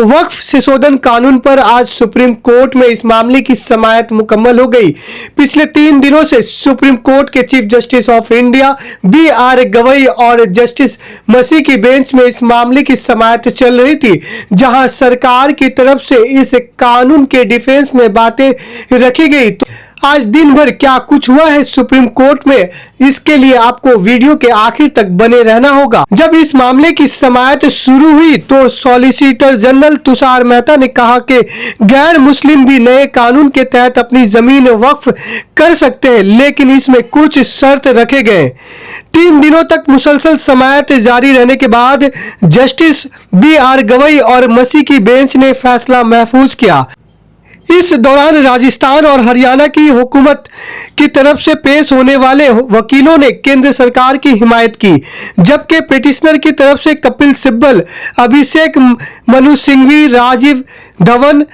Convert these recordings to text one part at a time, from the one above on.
वक्फ संशोधन कानून पर आज सुप्रीम कोर्ट में इस मामले की समाअत मुकम्मल हो गई। पिछले 3 दिनों से सुप्रीम कोर्ट के chief justice of India B.R. Gavai और जस्टिस मसी की बेंच में इस मामले की समाअत चल रही थी, जहां सरकार की तरफ से इस कानून के डिफेंस में बातें रखी गई। तो आज दिन भर क्या कुछ हुआ है सुप्रीम कोर्ट में, इसके लिए आपको वीडियो के आखिर तक बने रहना होगा। जब इस मामले की समाअत शुरू हुई तो सॉलिसिटर जनरल तुषार मेहता ने कहा कि गैर मुस्लिम भी नए कानून के तहत अपनी जमीन वक्फ कर सकते हैं, लेकिन इसमें कुछ शर्त रखे गए। 3 दिनों तक मुसलसल समाअत जारी रहने के बाद जस्टिस B.R. गवई और मसी की बेंच ने फैसला महफूज किया। इस दौरान राजस्थान और हरियाणा की हुकूमत की तरफ से पेश होने वाले वकीलों ने केंद्र सरकार की हिमायत की, जबकि पिटिशनर की तरफ से कपिल सिब्बल, अभिषेक मनु सिंघवी, राजीव धवन,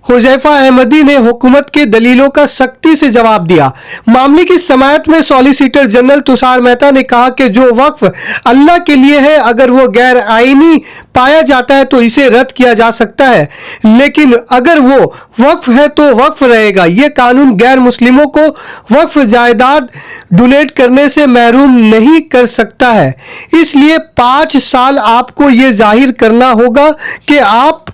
हुजैफा अहमदी ने हुकूमत के दलीलों का सख्ती से जवाब दिया। मामले की समाअत में सॉलिसिटर जनरल तुषार मेहता ने कहा कि जो वक्फ अल्लाह के लिए है, अगर वो गैर आईनी पाया जाता है तो इसे रद्द किया जा सकता है, लेकिन अगर वो वक्फ है तो वक्फ रहेगा। ये कानून गैर मुस्लिमों को वक्फ जायदाद डोनेट करने से महरूम नहीं कर सकता है। इसलिए 5 साल आपको ये जाहिर करना होगा कि आप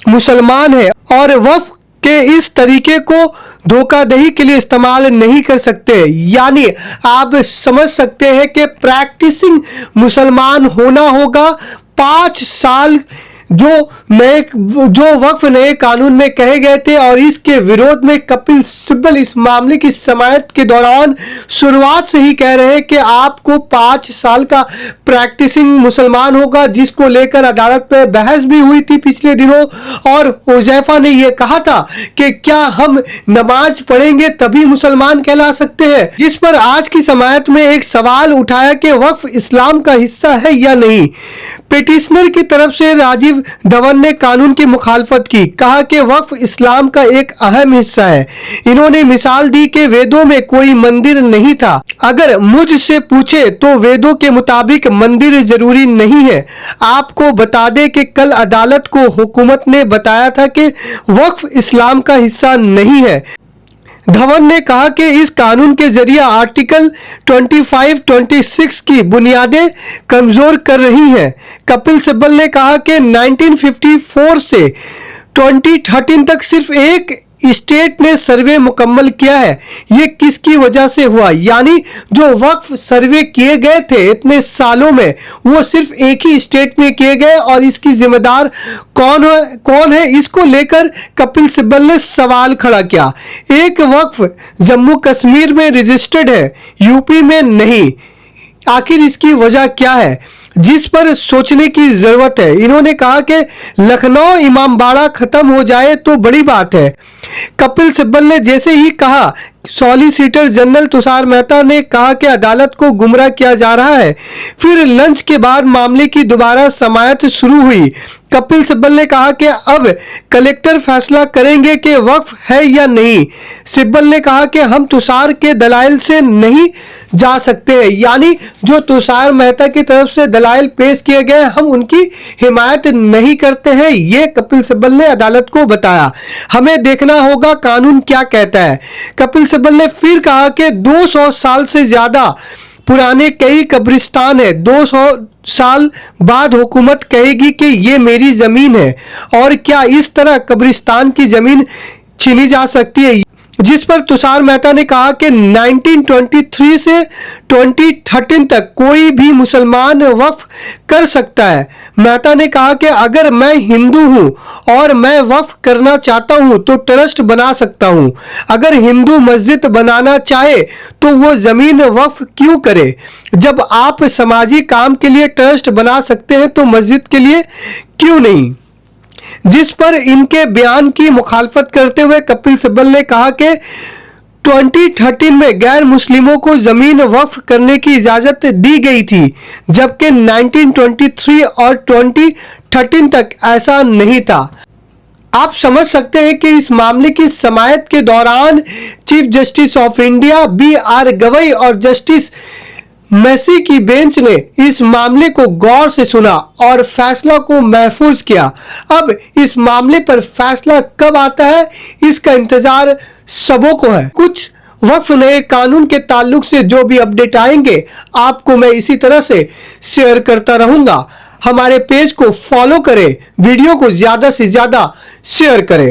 मुसलमान हैं और वक्फ के इस तरीके को धोखाधड़ी के लिए इस्तेमाल नहीं कर सकते। यानी आप समझ सकते हैं कि प्रैक्टिसिंग मुसलमान होना होगा। 5 साल जो वक्फ नए कानून में कहे गए थे, और इसके विरोध में कपिल सिब्बल इस मामले की समाअत के दौरान शुरुआत से ही कह रहे हैं कि आपको 5 साल का प्रैक्टिसिंग मुसलमान होगा, जिसको लेकर अदालत में बहस भी हुई थी पिछले दिनों। और हुजैफा ने यह कहा था कि क्या हम नमाज पढ़ेंगे तभी मुसलमान कहला सकते हैं, जिस पर आज की समाअत में एक सवाल उठाया कि वक्फ इस्लाम का हिस्सा है या नहीं। पिटिशनर की तरफ से राजीव धवन ने कानून की मुखालफत की, कहा कि वक्फ इस्लाम का एक अहम हिस्सा है। इन्होंने मिसाल दी कि वेदों में कोई मंदिर नहीं था। अगर मुझसे पूछे तो वेदों के मुताबिक मंदिर जरूरी नहीं है। आपको बता दें कि कल अदालत को हुकूमत ने बताया था कि वक्फ इस्लाम का हिस्सा नहीं है। धवन ने कहा कि इस कानून के जरिए आर्टिकल 25-26 की बुनियादें कमजोर कर रही हैं। कपिल सिब्बल ने कहा कि 1954 से 2013 तक सिर्फ एक स्टेट ने सर्वे मुकम्मल किया है। ये किसकी वजह से हुआ? यानी जो वक्फ सर्वे किए गए थे इतने सालों में, वो सिर्फ एक ही स्टेट में किए गए, और इसकी जिम्मेदार कौन है इसको लेकर कपिल सिब्बल ने सवाल खड़ा किया। एक वक्फ जम्मू कश्मीर में रजिस्टर्ड है, यूपी में नहीं। आखिर इसकी वजह क्या है, जिस पर सोचने की जरूरत है। इन्होंने कहा कि लखनऊ इमामबाड़ा खत्म हो जाए तो बड़ी बात है। कपिल सिब्बल ने जैसे ही कहा, सॉलिसिटर जनरल तुषार मेहता ने कहा कि अदालत को गुमराह किया जा रहा है। फिर लंच के बाद मामले की दोबारा समाअत शुरू हुई। कपिल सिब्बल ने कहा कि अब कलेक्टर फैसला करेंगे कि वक्फ है या नहीं। सिब्बल ने कहा कि हम तुषार के दलाइल से नहीं जा सकते हैं, यानी जो तुषार मेहता की तरफ से दलाइल पेश किए गए हम उनकी हिमायत नहीं करते हैं। ये कपिल सिब्बल ने अदालत को बताया। हमें देखना होगा कानून क्या कहता है। कपिल सिब्बल ने फिर कहा कि 200 साल से ज्यादा पुराने कई कब्रिस्तान है। 200 साल बाद हुकूमत कहेगी कि ये मेरी जमीन है, और क्या इस तरह कब्रिस्तान की जमीन छीनी जा सकती है? जिस पर तुषार मेहता ने कहा कि 1923 से 2013 तक कोई भी मुसलमान वक्फ कर सकता है। मेहता ने कहा कि अगर मैं हिंदू हूं और मैं वक्फ करना चाहता हूं तो ट्रस्ट बना सकता हूं। अगर हिंदू मस्जिद बनाना चाहे तो वो जमीन वक्फ क्यों करे? जब आप समाजी काम के लिए ट्रस्ट बना सकते हैं तो मस्जिद के लिए क्यों नहीं? जिस पर इनके बयान की मुखालफत करते हुए कपिल सिब्बल ने कहा कि 2013 में गैर मुस्लिमों को जमीन वक्फ करने की इजाजत दी गई थी, जबकि 1923 और 2013 तक ऐसा नहीं था। आप समझ सकते हैं कि इस मामले की समाअत के दौरान chief justice of India B.R. Gavai और जस्टिस मेसी की बेंच ने इस मामले को गौर से सुना और फैसला को महफूज किया। अब इस मामले पर फैसला कब आता है, इसका इंतजार सबों को है। कुछ वक्फ नए कानून के ताल्लुक से जो भी अपडेट आएंगे आपको मैं इसी तरह से शेयर करता रहूंगा। हमारे पेज को फॉलो करें, वीडियो को ज्यादा से ज्यादा शेयर करें।